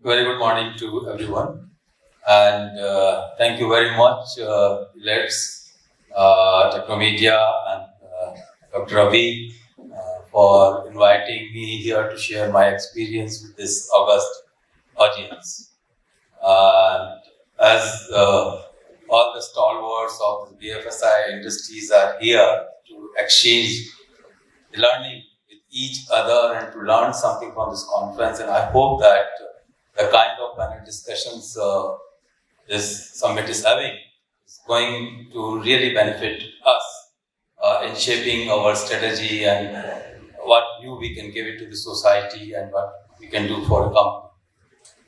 Very good morning to everyone, and thank you very much, Elets Technomedia and Dr. Ravi for inviting me here to share my experience with this august audience. As all the stalwarts of the BFSI industries are here to exchange learning with each other and to learn something from this conference, and I hope that the kind of panel discussions this summit is having is going to really benefit us in shaping our strategy and what new we can give it to the society and what we can do for the company.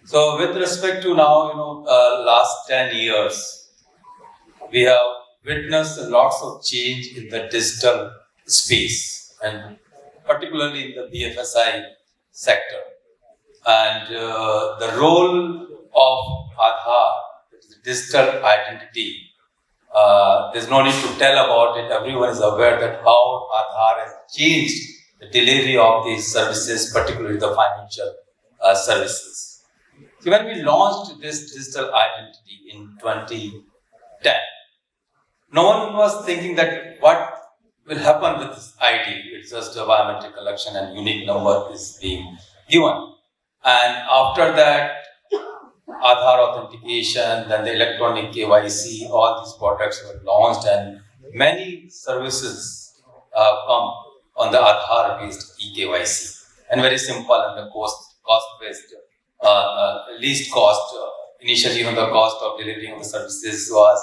So with respect to now, last 10 years, we have witnessed lots of change in the digital space and particularly in the BFSI sector. And the role of Aadhaar, which is digital identity, there's no need to tell about it. Everyone is aware that how Aadhaar has changed the delivery of these services, particularly the financial services. So when we launched this digital identity in 2010, no one was thinking that what will happen with this ID. It's just a biometric collection and unique number is being given. And after that, Aadhaar authentication, then the electronic KYC, all these products were launched and many services come on the Aadhaar-based eKYC. And very simple and the cost-based, least cost. Initially, the cost of delivering of the services was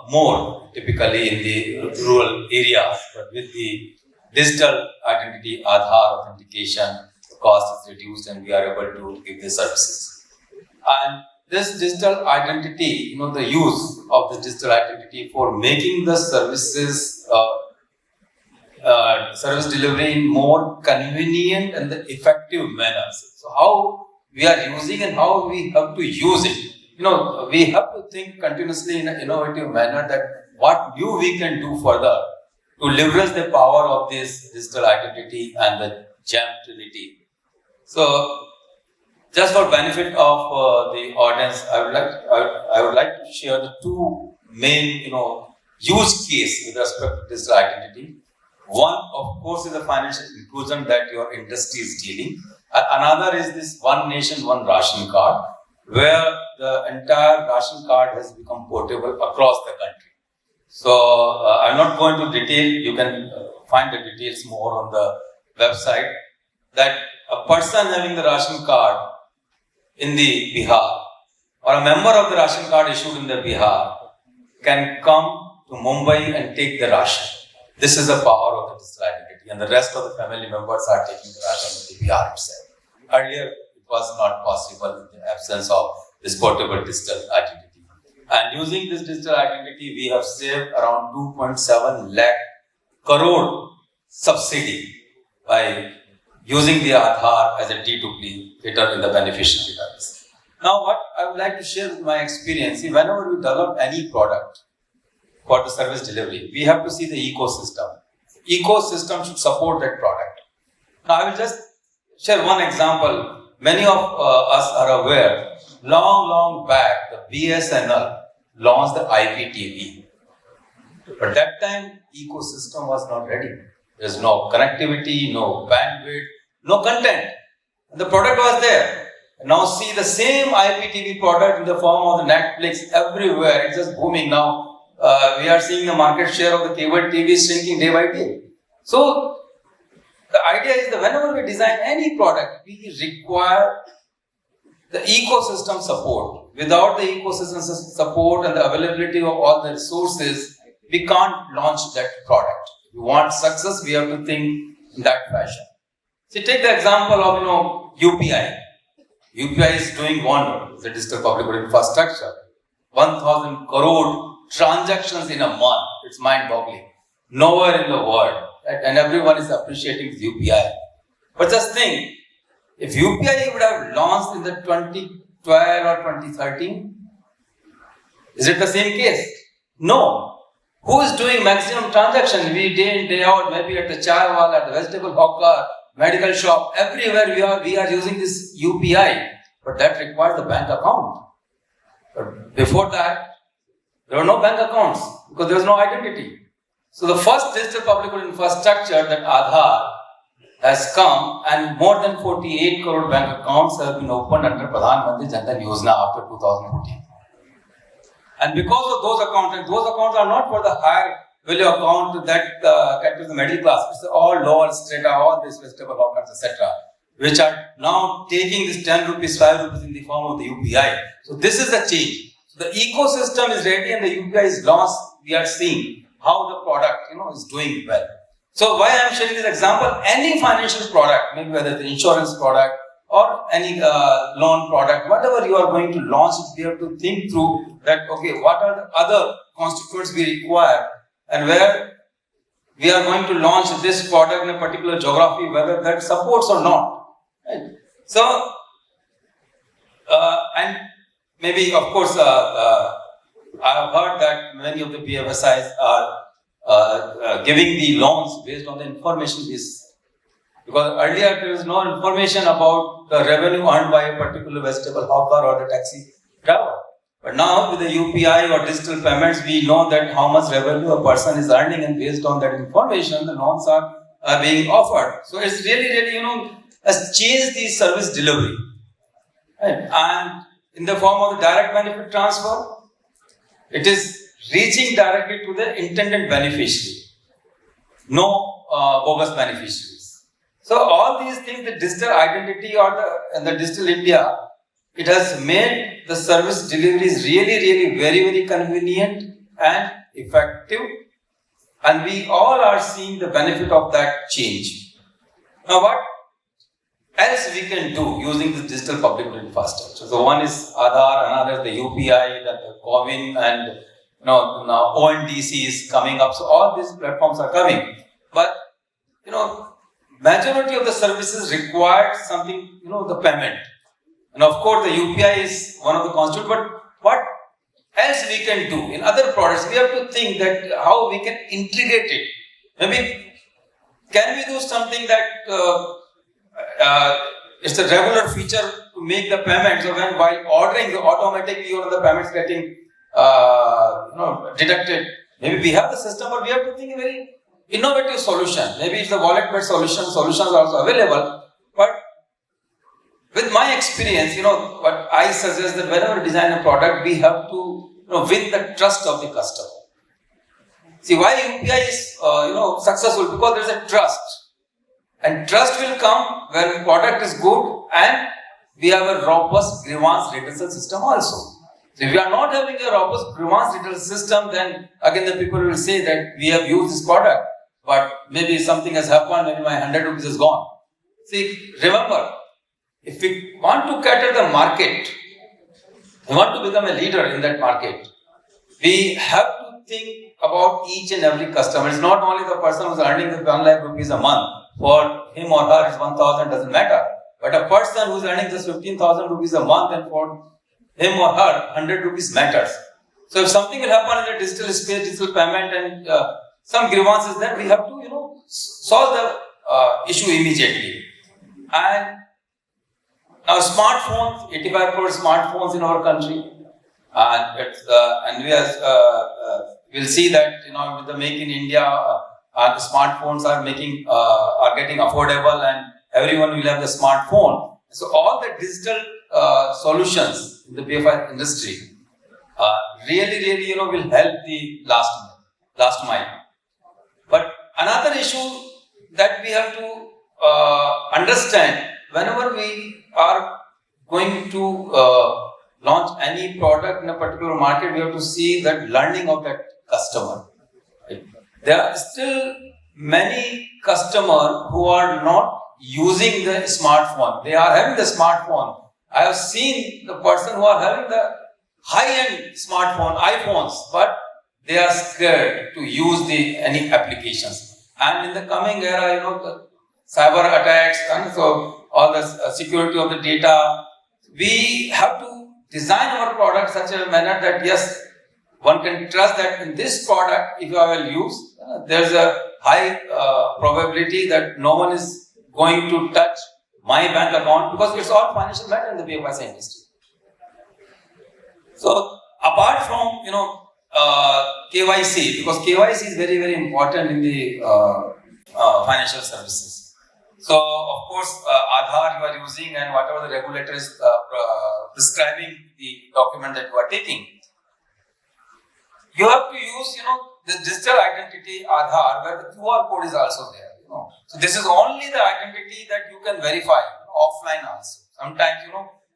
more typically in the rural areas, but with the digital identity, Aadhaar authentication, cost is reduced and we are able to give the services. And this digital identity, the use of the digital identity for making the services, service delivery in more convenient and the effective manners. So how we are using and how we have to use it. We have to think continuously in an innovative manner that what new we can do further to leverage the power of this digital identity and the gem trinity. So, just for benefit of the audience, I would like to share the two main, use case with respect to digital identity. One, of course, is the financial inclusion that your industry is dealing. Another is this one nation, one ration card, where the entire ration card has become portable across the country. So, I'm not going to detail. You can find the details more on the website. That a person having the ration card in the Bihar or a member of the ration card issued in the Bihar can come to Mumbai and take the ration. This is the power of the digital identity, and the rest of the family members are taking the ration in the Bihar itself. Earlier, it was not possible in the absence of this portable digital identity. And using this digital identity, we have saved around 2.7 lakh crore subsidy by using the Aadhaar as a D2P cater in the beneficial database. Now, what I would like to share with my experience, whenever we develop any product for the service delivery, we have to see the ecosystem. Ecosystem should support that product. Now, I will just share one example. Many of us are aware, long back, the BSNL launched the IPTV. But that time, ecosystem was not ready. There's no connectivity, no bandwidth, no content. And the product was there. Now see the same IPTV product in the form of the Netflix everywhere. It's just booming now. We are seeing the market share of the cable TV shrinking day by day. So the idea is that whenever we design any product, we require the ecosystem support. Without the ecosystem support and the availability of all the resources, we can't launch that product. If we want success, we have to think in that fashion. See, take the example of UPI. UPI is doing wonder. It's a digital public infrastructure. 1,000 crore transactions in a month. It's mind-boggling. Nowhere in the world, right? And everyone is appreciating UPI. But just think, if UPI would have launched in the 2012 or 2013, is it the same case? No. Who is doing maximum transaction? We day in, day out, maybe at the chai wall, at the vegetable hawker, medical shop, everywhere we are using this UPI. but that requires a bank account. But before that, there were no bank accounts because there was no identity. So the first digital public infrastructure, that Aadhaar, has come, and more than 48 crore bank accounts have been opened under Pradhan Mantri Jan Dhan Yojana after 2014. And because of those accounts, and those accounts are not for the higher value account that caters the middle class, it's all lower strata, all these vegetable hawkers, etc., which are now taking this 10 rupees, 5 rupees in the form of the UPI. So this is the change. So the ecosystem is ready and the UPI is launched. We are seeing how the product, is doing well. So why I am sharing this example, any financial product, maybe whether it's insurance product or any loan product, whatever you are going to launch, we have to think through that, okay, what are the other constituents we require and where we are going to launch this product in a particular geography, whether that supports or not. Right? So, and maybe of course, I have heard that many of the PFSIs are giving the loans based on the information basis. Because earlier there was no information about the revenue earned by a particular vegetable hawker or the taxi driver. But now with the UPI or digital payments, we know that how much revenue a person is earning, and based on that information, the loans are being offered. So it's really, has changed the service delivery. Right? And in the form of the direct benefit transfer, it is reaching directly to the intended beneficiary. No bogus beneficiaries. So all these things, the digital identity or the digital India, it has made the service deliveries really very, very convenient and effective. And we all are seeing the benefit of that change. Now what else we can do using this digital public infrastructure? So one is Aadhaar, another is the UPI, then the COWIN, and now ONDC is coming up. So all these platforms are coming. But, majority of the services require something, the payment. And of course, the UPI is one of the constituents. But what else we can do in other products? We have to think that how we can integrate it. Maybe, can we do something that it's a regular feature to make the payment? So when while ordering, automatically the payments getting deducted. Maybe we have the system, but we have to think a very innovative solution. Maybe it's the wallet-based solution. Solutions are also available. But with my experience, what I suggest that whenever we design a product, we have to win the trust of the customer. See why UPI is successful, because there is a trust, and trust will come when the product is good and we have a robust grievance redressal system also. So if we are not having a robust grievance redressal system, then again the people will say that we have used this product, but maybe something has happened, maybe my 100 rupees is gone. See, remember, if we want to cater the market, we want to become a leader in that market, we have to think about each and every customer. It's not only the person who's earning the 1 lakh rupees a month. For him or her, it's 1,000, doesn't matter. But a person who's earning just 15,000 rupees a month, and for him or her, 100 rupees matters. So if something will happen in the digital space, digital payment, and some grievances, then we have to, solve the issue immediately. And now smartphones, 85 crore smartphones in our country, and we'll see that with the Make in India, the smartphones are getting affordable, and everyone will have the smartphone. So all the digital solutions in the PFI industry really will help the last mile. But another issue that we have to understand, whenever we are going to launch any product in a particular market, we have to see that learning of that customer. Right? There are still many customers who are not using the smartphone. They are having the smartphone. I have seen the person who are having the high-end smartphone, iPhones, but they are scared to use any applications. And in the coming era, the cyber attacks, and so all the security of the data, we have to design our product such a manner that yes, one can trust that in this product, if I will use, there's a high probability that no one is going to touch my bank account, because it's all financial matter in the PFIC industry. So apart from KYC, because KYC is very, very important in the financial services. So of course Aadhaar you are using, and whatever the regulator is prescribing the document that you are taking, you have to use the digital identity Aadhaar, where the QR code is also there. So this is only the identity that you can verify offline also. Sometimes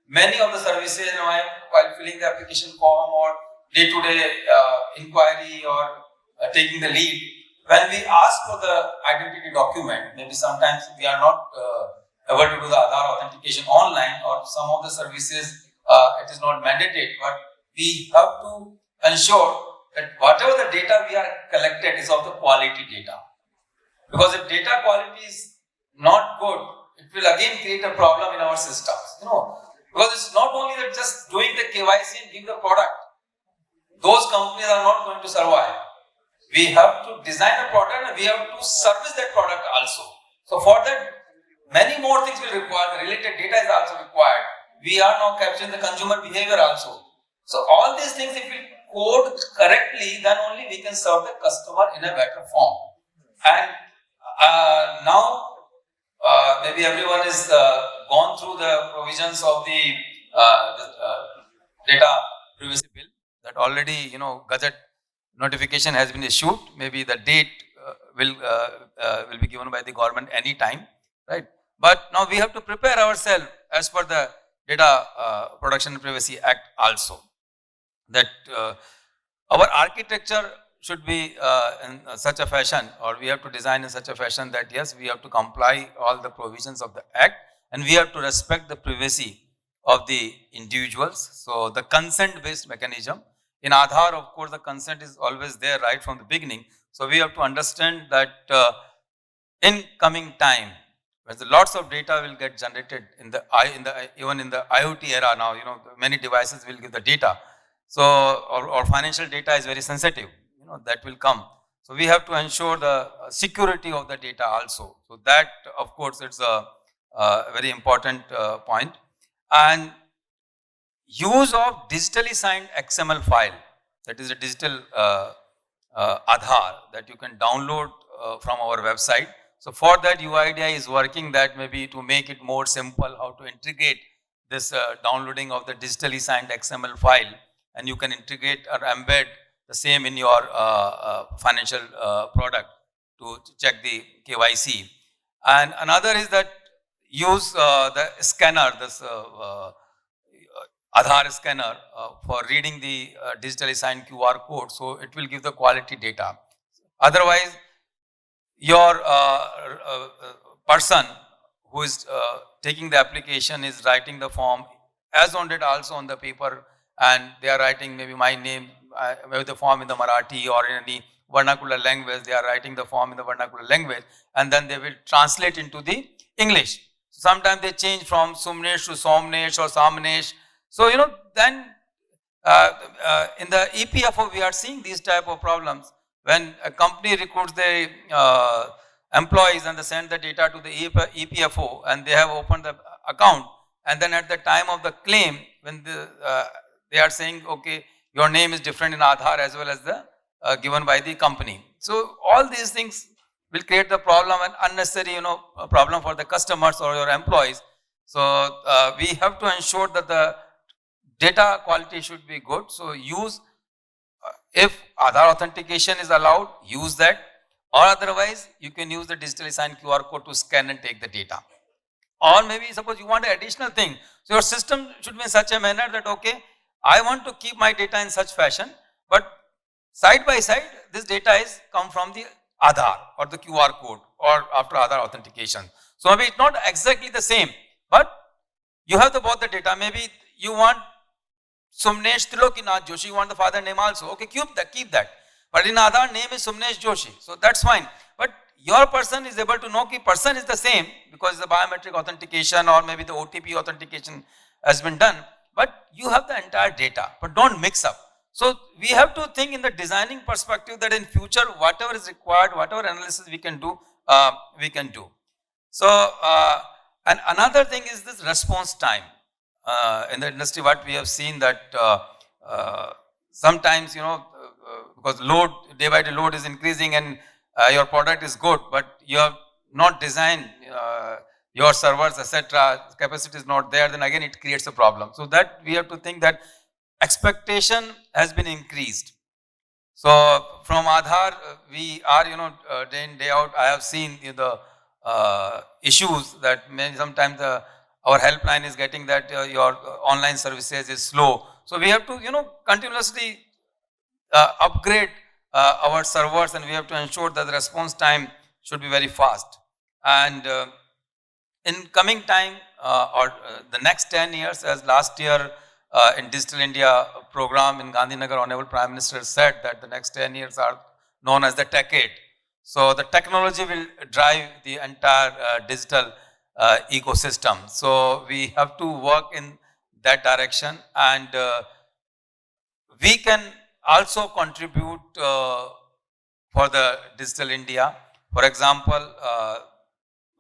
many of the services, while filling the application form or day-to-day inquiry or taking the lead, when we ask for the identity document, maybe sometimes we are not able to do the Aadhaar authentication online, or some of the services it is not mandated, but we have to ensure that whatever the data we are collected is of the quality data. Because if data quality is not good, it will again create a problem in our systems. Because it's not only that just doing the KYC and give the product. Those companies are not going to survive. We have to design a product and we have to service that product also. So for that, many more things will require. The related data is also required. We are now capturing the consumer behavior also. So all these things, if we code correctly, then only we can serve the customer in a better form. And now maybe everyone is gone through the provisions of the data privacy bill, that already Gazette notification has been issued. Maybe the date will be given by the government any time, right? But now we have to prepare ourselves as per the Data Protection and Privacy Act also, that our architecture should be in such a fashion, or we have to design in such a fashion that yes, we have to comply all the provisions of the Act, and we have to respect the privacy of the individuals. So the consent based mechanism in Aadhaar, of course, the consent is always there right from the beginning. So we have to understand that in coming time, when lots of data will get generated even in the IoT era now, many devices will give the data. So our financial data is very sensitive. That will come. So we have to ensure the security of the data also. So that, of course, it's a very important point. And use of digitally signed XML file, that is a digital Aadhaar that you can download from our website. So for that, UIDAI is working that maybe to make it more simple, how to integrate this downloading of the digitally signed XML file, and you can integrate or embed the same in your financial product to check the KYC. And another is that use the scanner, this Aadhaar scanner for reading the digitally signed QR code, so it will give the quality data. Otherwise, your person who is taking the application is writing the form as on it also on the paper, and they are writing maybe my name, maybe the form in the Marathi or in any vernacular language. They are writing the form in the vernacular language, and then they will translate into the English. Sometimes they change from Sumnesh to Somnesh or Samnesh. So then in the EPFO we are seeing these type of problems. When a company recruits the employees and they send the data to the EPFO and they have opened the account, and then at the time of the claim, when they are saying, okay, your name is different in Aadhaar as well as the given by the company. So all these things will create the problem and unnecessary, problem for the customers or your employees. So we have to ensure that the data quality should be good. So use, if Aadhaar authentication is allowed, use that, or otherwise you can use the digitally signed QR code to scan and take the data. Or maybe suppose you want an additional thing. So your system should be in such a manner that, okay, I want to keep my data in such fashion, but side by side, this data is come from the Aadhaar or the QR code or after Aadhaar authentication. So maybe it's not exactly the same, but you have both the data. Maybe you want Sumnesh Joshi, you want the father name also. Okay, keep that. But in Aadhaar, name is Sumnesh Joshi. So that's fine. But your person is able to know that person is the same because the biometric authentication or maybe the OTP authentication has been done. But you have the entire data, but don't mix up. So we have to think in the designing perspective that in future, whatever is required, whatever analysis we can do, we can do. So And another thing is this response time. In the industry, what we have seen that sometimes, because load, day by day load is increasing and your product is good, but you have not designed your servers, etc., capacity is not there, then again it creates a problem. So that we have to think that expectation has been increased. So from Aadhaar, we are, day in, day out, I have seen the issues that sometimes our helpline is getting that your online services is slow. So we have to, continuously upgrade our servers, and we have to ensure that the response time should be very fast. And in coming time or the next 10 years, as last year in Digital India program in Gandhinagar, Honorable Prime Minister said that the next 10 years are known as the decade. So the technology will drive the entire digital ecosystem. So we have to work in that direction, and we can also contribute for the Digital India. For example,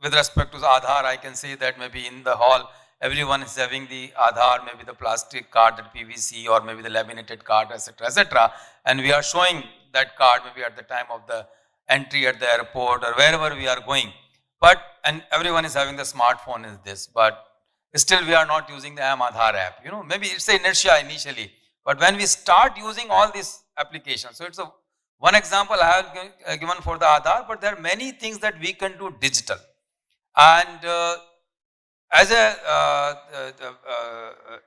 with respect to the Aadhaar, I can say that maybe in the hall, everyone is having the Aadhaar, maybe the plastic card, the PVC, or maybe the laminated card, etc., etc. And we are showing that card maybe at the time of the entry at the airport or wherever we are going. And everyone is having the smartphone is this, but still we are not using the Aadhaar app. Maybe it's an inertia initially, but when we start using all these applications, so it's one example I have given for the Aadhaar, but there are many things that we can do digital. And as a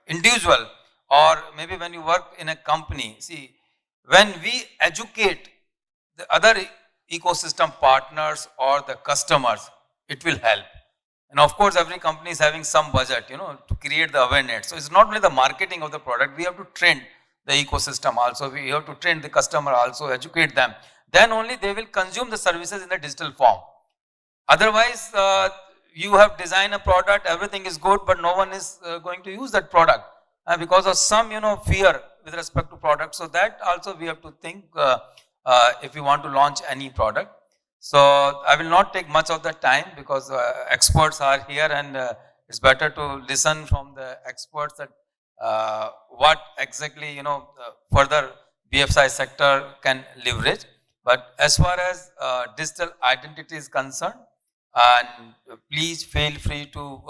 individual, or maybe when you work in a company, see, when we educate the other ecosystem partners or the customers, it will help. And of course, every company is having some budget, to create the awareness. So it's not only the marketing of the product, we have to train the ecosystem also, we have to train the customer also, educate them. Then only they will consume the services in the digital form. Otherwise, you have designed a product, everything is good, but no one is going to use that product because of some, fear with respect to product. So that also we have to think if we want to launch any product. So I will not take much of the time because experts are here, and it's better to listen from the experts that what exactly, further BFSI sector can leverage. But as far as digital identity is concerned, and please feel free to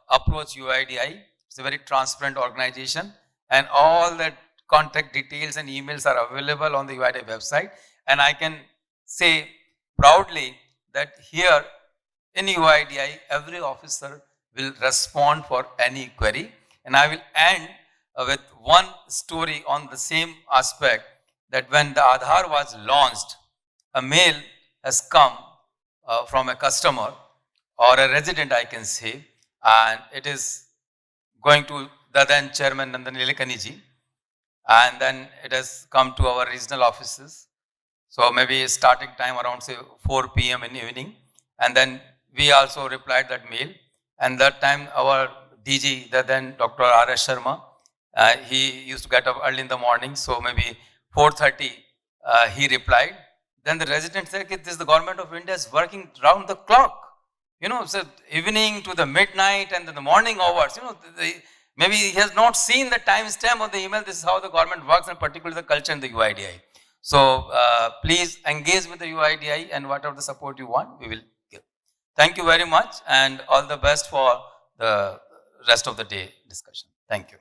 approach UIDAI. It's a very transparent organization, and all the contact details and emails are available on the UIDAI website. And I can say proudly that here in UIDAI, every officer will respond for any query. And I will end with one story on the same aspect, that when the Aadhaar was launched, a mail has come from a customer or a resident, I can say, and it is going to the then chairman Nandan Nilekani, and then it has come to our regional offices. So maybe starting time around say 4 p.m. in the evening, and then we also replied that mail. And that time our DG, the then Dr. R.S. Sharma, he used to get up early in the morning, so maybe 4:30 he replied. Then the resident said, this the government of India is working round the clock. So evening to the midnight and then the morning hours, maybe he has not seen the timestamp of the email. This is how the government works, and particularly the culture in the UIDAI. So please engage with the UIDAI, and whatever the support you want, we will give. Thank you very much, and all the best for the rest of the day discussion. Thank you.